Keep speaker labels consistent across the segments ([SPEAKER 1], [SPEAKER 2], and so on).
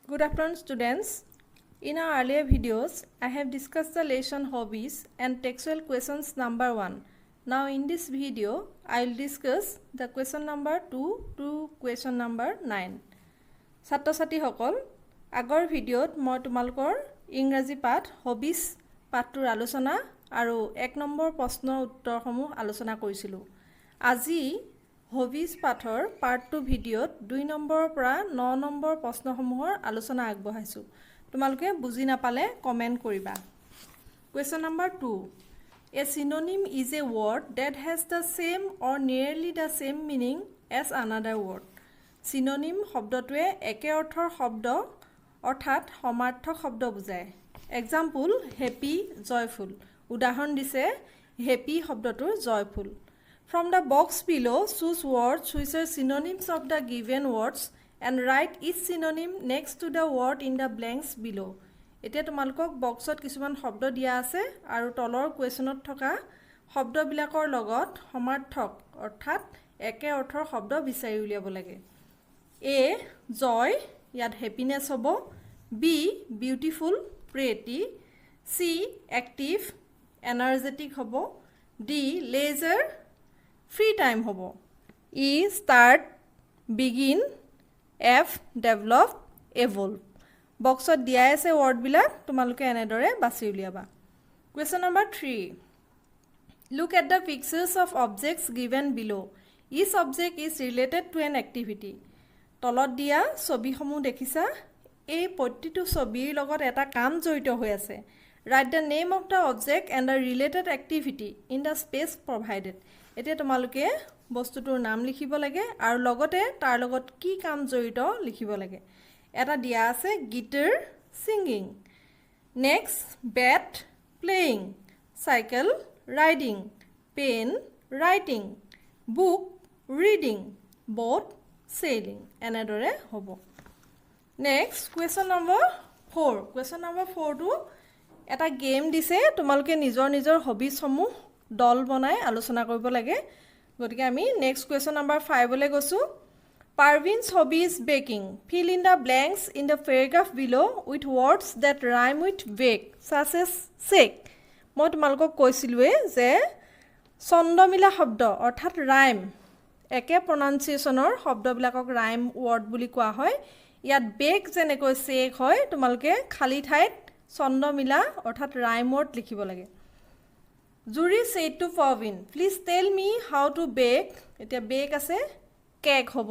[SPEAKER 1] Good afternoon, students. In our earlier videos, I have discussed the lesson hobbies and textual questions number 1. Now in this video, I will discuss the question number 2 to question number 9. ছাত্ৰ-ছাত্ৰী সকল আগৰ ভিডিঅ'ত মই তোমালোকৰ ইংৰাজী পাঠ hobbies পাঠটোৰ আলোচনা আৰু 1 নম্বৰ প্ৰশ্নৰ উত্তৰসমূহ আলোচনা কৰিছিলোঁ। আজি হবিজ পাঠৰ পাৰ্ট 2 ভিডিঅ'ত 2 নম্বৰৰ পৰা 9 নম্বৰ প্ৰশ্নসমূহৰ আলোচনা আগবঢ়াইছোঁ। তোমালোকে বুজি নাপালে কমেন্ট কৰিবা। Question number 2. A synonym is a word that has the same or nearly the same meaning as another word. Synonym শব্দটোৱে একে অৰ্থৰ শব্দ অৰ্থাৎ সমাৰ্থক শব্দ বুজায়। Example, happy, joyful. উদাহৰণ দিছে happy শব্দটোৰ joyful. From the box below, choose words which are synonyms of the given words and write each synonym next to the word in the blanks below. এতিয়া তোমালোকক বক্সত কিছুমান শব্দ দিয়া আছে আৰু তলৰ কুৱেশ্যনত থকা শব্দবিলাকৰ লগত সমাৰ্থক অৰ্থাৎ একে অৰ্থৰ শব্দ বিচাৰি উলিয়াব লাগে। A, joy, ইয়াত happiness হ'ব। B, beautiful, pretty. C, active, energetic হ'ব। D, leisure, free time হ'ব। E, start, begin. F, develop, evolve. বক্সত দিয়া আছে ওয়াৰ্ডবিলাক তোমালোকে এনেদৰে বাছি উলিয়াবা। Question number 3. Look at the pictures of objects given below. Each object is related to an activity. তলত দিয়া ছবিসমূহ দেখিছা, এই প্ৰতিটো ছবিৰ লগত এটা কাম জড়িত হৈ আছে। Write the name of the object and the related activity in the space provided. এতিয়া তোমালোকে বস্তুটোৰ নাম লিখিব লাগে আৰু লগতে তাৰ লগত কি কাম জড়িত লিখিব লাগে। এটা দিয়া আছে guitar, singing. Next, bat, playing. Cycle, riding. Pen, writing. Book, reading. Boat, sailing. এনেদৰে হ'ব। Next, question number 4. Question number 4 টো এটা গেম দিছে, তোমালোকে নিজৰ নিজৰ হবিসমূহ দল বনাই আলোচনা কৰিব লাগে। গতিকে আমি নেক্সট কুৱেশ্যন নম্বৰ 5 লৈ গৈছো। Parvin's hobby is baking. Fill in the blanks in the paragraph below with words that rhyme with bake, such as shake. মই তোমালোকক কৈছিলোৱে যে ছন্দমিলা শব্দ অৰ্থাৎ ৰাইম একে প্ৰনাউন্সিয়েচনৰ শব্দবিলাকক ৰাইম ৱৰ্ড বুলি কোৱা হয়। ইয়াত বেক যেনেকৈ শেক হয়, তোমালোকে খালী ঠাইত ছন্দমিলা অৰ্থাৎ ৰাইম ৱৰ্ড লিখিব লাগে। Juri said to Parvin, please tell me how to bake. এতিয়া বেক আছে, কেক হ'ব।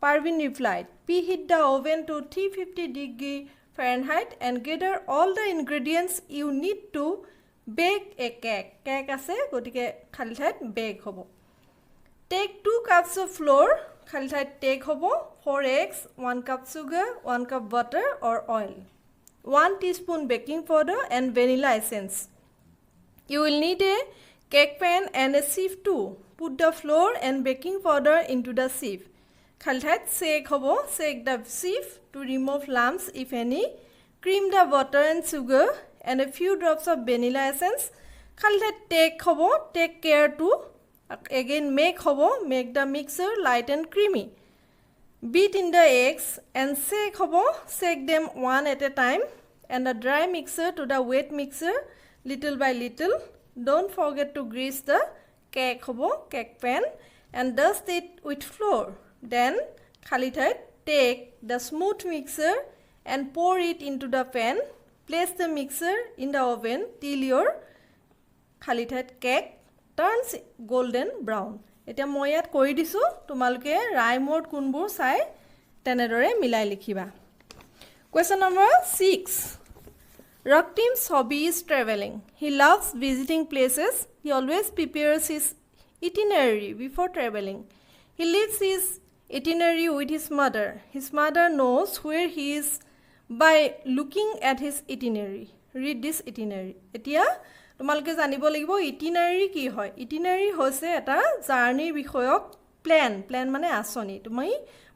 [SPEAKER 1] Parvin replied, preheat the oven to 350 Fahrenheit and gather all the ingredients you need to bake a cake. Cake আছে, গতিকে খালী ঠাইত back হ'ব। Take 2 cups of flour, খালী ঠাইত take হ'ব। 4 eggs, 1 cup sugar, 1 cup butter or oil, 1 teaspoon baking powder and vanilla essence. You will need a cake pan and a sieve too. Put the flour and baking powder into the sieve. খালী ঠাইত shake হ'ব, shake the sieve to remove lumps if any. Cream the butter and sugar and a few drops of vanilla essence. খালী ঠাইত take হ'ব, take care to. Again make হ'ব, make the mixture light and creamy. Beat in the eggs and shake হ'ব, shake them one at a time and the dry mixture to the wet mixture little by little. Don't forget to grease the cake হ'ব, cake pan and dust it with flour. Then খালী ঠাইত take the smooth mixture and pour it into the pan. Place the mixture in the oven till your খালী ঠাইত cake turns golden brown. এতিয়া মই ইয়াত কৰি দিছোঁ, তোমালোকে ৰাইম ৱৰ্ড কোনবোৰ চাই তেনেদৰে মিলাই লিখিবা। Question number 6. Raktim's hobby is traveling. He loves visiting places. He always prepares his itinerary before traveling. He leaves his itinerary with his mother. His mother knows where he is by looking at his itinerary. Read this itinerary. এতিয়া তোমালোকে জানিব লাগিব ইটিনাৰী কি হয়। ইটিনাৰী হৈছে এটা জাৰ্নিৰ বিষয়ক plan মানে আঁচনি। তুমি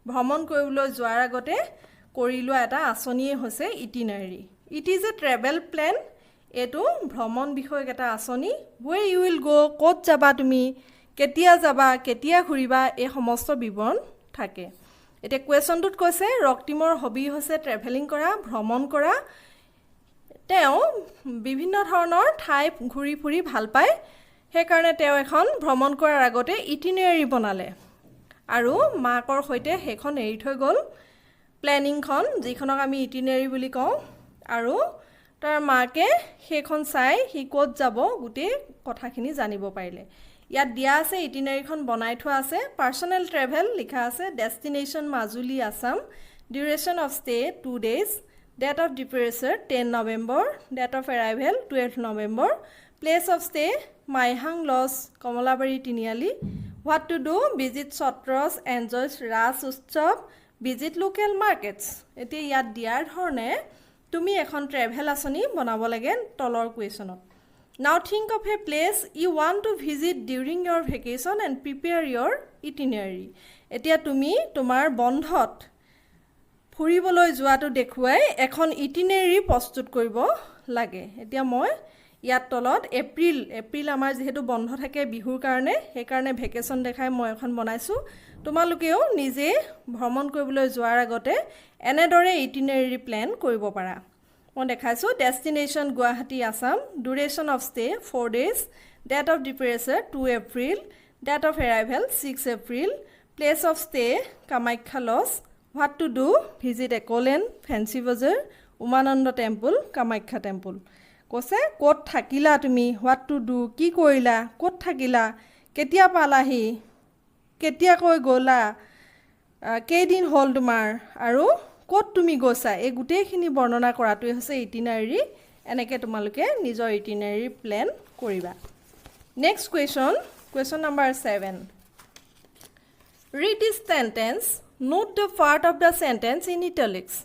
[SPEAKER 1] ভ্ৰমণ কৰিবলৈ যোৱাৰ আগতে কৰি লোৱা এটা আঁচনিয়ে হৈছে ইটিনাৰী। It is a travel plan. এইটো ভ্ৰমণ বিষয়ক এটা আঁচনি। Where you will go, ক'ত যাবা তুমি, কেতিয়া যাবা, কেতিয়া ঘূৰিবা, এই সমস্ত বিৱৰণ থাকে। এতিয়া কোৱেশ্যনটোত কৈছে ৰক্তিমৰ হবি হৈছে ট্ৰেভেলিং কৰা ভ্ৰমণ কৰা তেওঁ বিভিন্ন ধৰণৰ ঠাই ঘূৰি ফুৰি ভাল পায় সেইকাৰণে তেওঁ এখন ভ্ৰমণ কৰাৰ আগতে ইটিনাৰী বনালে আৰু মাকৰ সৈতে সেইখন এৰি থৈ গ'ল প্লেনিংখন যিখনক আমি ইটিনাৰী বুলি কওঁ আৰু তাৰ মাকে সেইখন চাই সি ক'ত যাব গোটেই কথাখিনি জানিব পাৰিলে ইয়াত দিয়া আছে ইটিনাৰীখন বনাই থোৱা আছে পাৰ্সোনেল ট্ৰেভেল লিখা আছে destination Majuli Assam duration of stay 2 days date of departure 10 November date of arrival 12 November place of stay Maihang Lodge Kamalabari Tiniali what to do visit Sotros enjoy Ras Utsav visit local markets এতে ইয়াত দিয়াৰ ধৰণে তুমি এখন travel আছনি বনাব লাগে তলৰ কুৱেশ্যনত now think of a place you want to visit during your vacation and prepare your itinerary এতিয়া তুমি তোমাৰ বন্ধত ফুৰিবলৈ যোৱাটো দেখুৱাই এখন ইটিনাৰী প্ৰস্তুত কৰিব লাগে এতিয়া মই ইয়াত তলত এপ্ৰিল আমাৰ যেহেতু বন্ধ থাকে বিহুৰ কাৰণে সেই কাৰণে ভেকেশন দেখাই মই এখন বনাইছো তোমালোকেও নিজে ভ্ৰমণ কৰিবলৈ যোৱাৰ আগতে এনেদৰে ইটিনাৰী প্ল্যান কৰিব পাৰা মই দেখাইছো destination Guwahati Assam duration of stay 4 days date of departure 2 April date of arrival 6 April place of stay Kamakhya lodge what to do visit Ekoland fancy bazaar umananda temple kamakhya temple কৈছে ক'ত থাকিলা তুমি what to do কি কৰিলা ক'ত থাকিলা কেতিয়া পালাহি কেতিয়া কৈ গলা কেইদিন হল তোমাৰ আৰু ক'ত তুমি গৈছা এই গুটেইখিনি বৰ্ণনা কৰাটো হৈছে ইটিনাৰী এনেকে তোমালোকে নিজৰ ইটিনাৰী প্ল্যান কৰিবা next question number 7 read this sentence note the part of the sentence in italics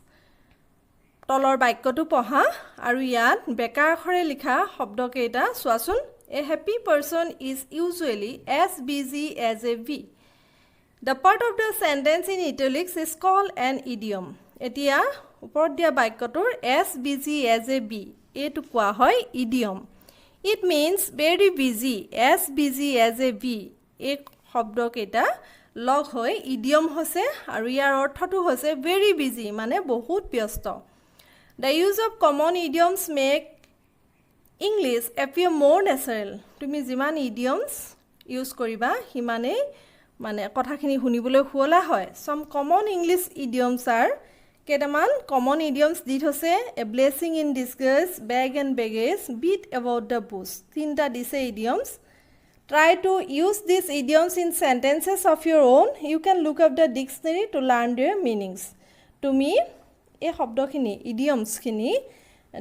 [SPEAKER 1] তলৰ বাক্যটো পঢ়া আৰু ইয়াত বেকা আখৰে লিখা শব্দ কেইটা চোৱাচোন a happy person is usually as busy as a bee the part of the sentence in italics is called an idiom এতিয়া ওপৰত দিয়া বাক্যটোৰ as busy as a bee এটো কোৱা হয় idiom it means very busy as a bee এই শব্দ কেইটা লগ হৈ ইডিয়ম হৈছে আৰু ইয়াৰ অৰ্থটো হৈছে very busy মানে বহুত ব্যস্ত the use of common idioms make english appear more natural তুমি যিমান idioms ইউজ কৰিবা হিমানে মানে কথাখিনি শুনিবলৈ খুৱলা হয় some common english idioms are কেটামান common idioms দিত হৈছে a blessing in disguise bag and baggage beat about the bush তিনটা দিছে idioms Try to use these idioms in sentences of your own. You can look up the dictionary to learn their meanings. তুমি এই শব্দখিনি idioms খিনি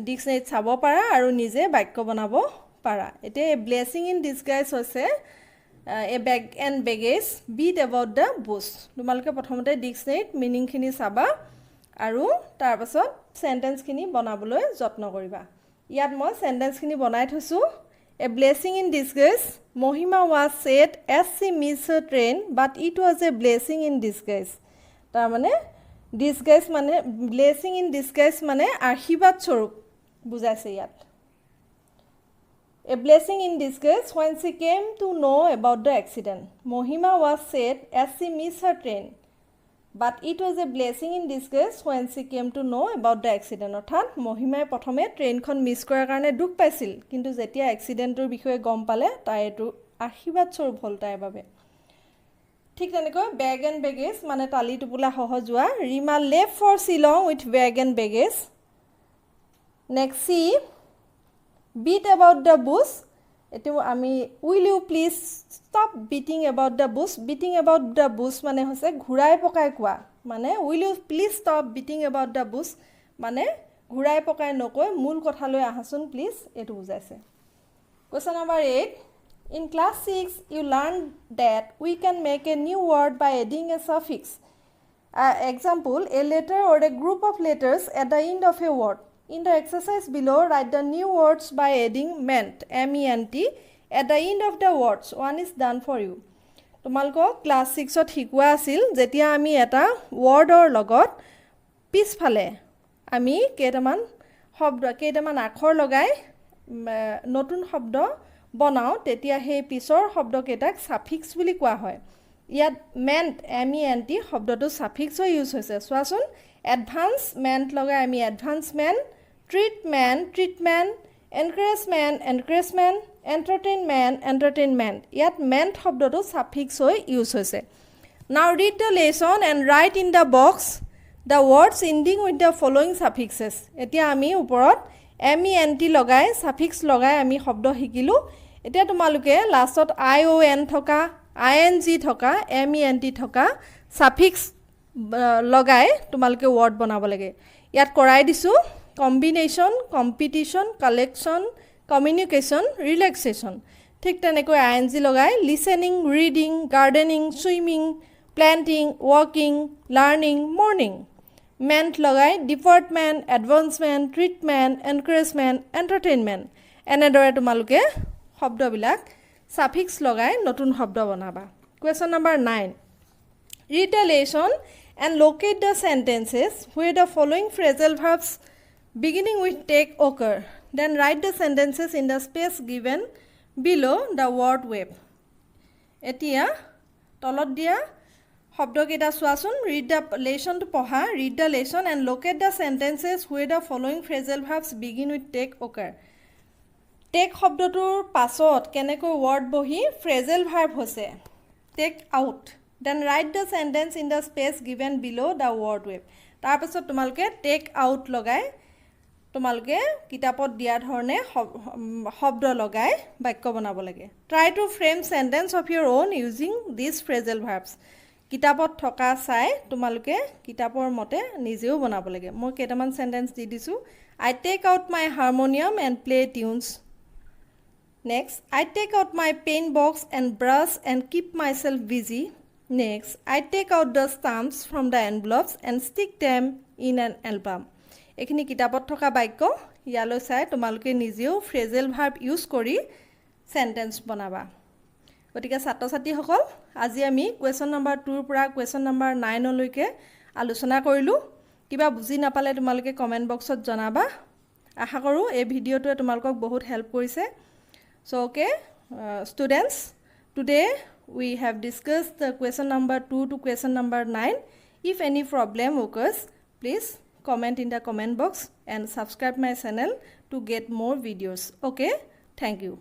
[SPEAKER 1] ডিকশনাৰীত চাব পাৰা আৰু নিজে বাক্য বনাব পাৰা এতে blessing in disguise হৈছে a bag and baggage beat about the bush তোমালোকে প্ৰথমতে ডিকশনাৰীত মিনিং খিনি চাবা আৰু তাৰ পাছত সেন্টেন্স খিনি বনাবলৈ যত্ন কৰিবা ইয়াত মই সেন্টেন্স খিনি বনাই থৈছো A blessing in disguise Mohima was said as she missed her train but it was a blessing in disguise তাৰ মানে disguise মানে blessing in disguise মানে আশীৰ্বাদ স্বৰূপ বুজাইছে ইয়াত A blessing in disguise when she came to know about the accident Mohima was said as she missed her train but it was a blessing in disguise when she came to know about the accident অৰ্থাৎ মহিমাই প্ৰথমে ট্ৰেইনখন miss কৰাৰ কাৰণে দুখ পাইছিল কিন্তু যেতিয়া এক্সিডেন্টৰ বিষয়ে গম পালে তাই এটো আশীৰ্বাদ স্বৰূপ হ'ল তাইৰ বাবে ঠিক তেনেকৈ ব্যাগ এণ্ড বেগেজ মানে টালি টুপুলা সহজ যোৱা ৰিমা left for Shillong with bag and baggage next see beat about the bush এটো আমি will you please stop beating about the bush মানে হৈছে ঘুৰাই পকাই কোৱা মানে will you please stop beating about the bush মানে ঘুৰাই পকাই নকৈ মূল কথালৈ আহাচোন প্লিজ এটো বুজাইছে question number 8 in class 6 you learned that we can make a new word by adding a suffix example a letter or a group of letters at the end of a word In the exercise below, write the new words by adding ment, M-E-N-T, at the end of the words. One is done for you. তোমালোক class 6 ত শিকোৱা আছিল যেতিয়া আমি এটা ওয়াৰ্ডৰ লগত পিছফালে আমি কেইটামান আখৰ লগাই নতুন শব্দ বনাও তেতিয়া সেই পিছৰ শব্দকেইটাক সাফিক্স বুলি কোৱা হয় ইয়াত মেন্ট MENT শব্দটো সাফিক্স হৈ ইউজ হৈছে চোৱাচোন এডভান্সমেন্ট লগাই আমি এডভান্সমেন্ট ট্ৰিটমেন্ট এনকাৰেজমেন্ট এন্টাৰটেইনমেন্ট ইয়াত মেন্ট শব্দটো সাফিক্স হৈ ইউজ হৈছে now read the lesson and write in the box the words ending with the following suffixes এতিয়া আমি ওপৰত MENT লগাই সাফিক্স লগাই আমি শব্দ শিকিলো এতিয়া তোমালোকে লাষ্টত ION থকা ING থকা MENT থকা সাফিক্স লগাই তোমালোকে ওয়ার্ড বনাব লাগে ইয়াত কৰাই দিছো combination competition collection communication relaxation ঠিক তেনেকৈ ING লগাই listening reading gardening swimming planting walking learning morning ment লগাই department advancement treatment encouragement entertainment এনেদৰে তোমালোকে শব্দবিলাক সাফিক্স লগাই নতুন শব্দ বনাবা question number 9 read the lesson and locate the sentences where the following phrasal verbs beginning with take occur then write the sentences in the space given below the word web etia tolot dia শব্দ কেটা চোৱাচোন read the lesson to পঢ়া read the lesson and locate the sentences where the following phrasal verbs begin with take occur take শব্দটোৰ পাছত কেনেকৈ word বহি phrasal verb হৈছে take out then write the sentence in the space given below the word web তাৰ পাছত তোমালকে take out লগাই তোমালকে কিতাপত দিয়া ধৰণে শব্দ লগাই বাক্য বনাব লাগে try to frame sentence of your own using these phrasal verbs কিতাপত থকা চাই তোমালকে কিতাপৰ মতে নিজেও বনাব লাগে মই কেইটামান সেন্টেন্স দি দিছো I take out my harmonium and play tunes Next, I take out my paint box and brush and keep myself busy. Next, I take out the stamps from the envelopes and stick them in an album. এখিনি কিতাপত থকা বাক্য ইয়ালৈ চাই তোমালোকে নিজেও phrasal verb use কৰি sentence বনাবা গতিকে ছাত্ৰ-ছাত্ৰী সকল আজি আমি question number 2 ৰ পৰা question number 9 লৈকে আলোচনা কৰিলো কিবা বুজি নাপালে তোমালোকে কমেন্ট বক্সত জনাবা আশা কৰো এই ভিডিওটোৱে তোমালোকক বহুত হেল্প কৰিছে So okay students today we have discussed the question number 2 to question number 9 if any problem occurs please comment in the comment box and subscribe my channel to get more videos okay thank you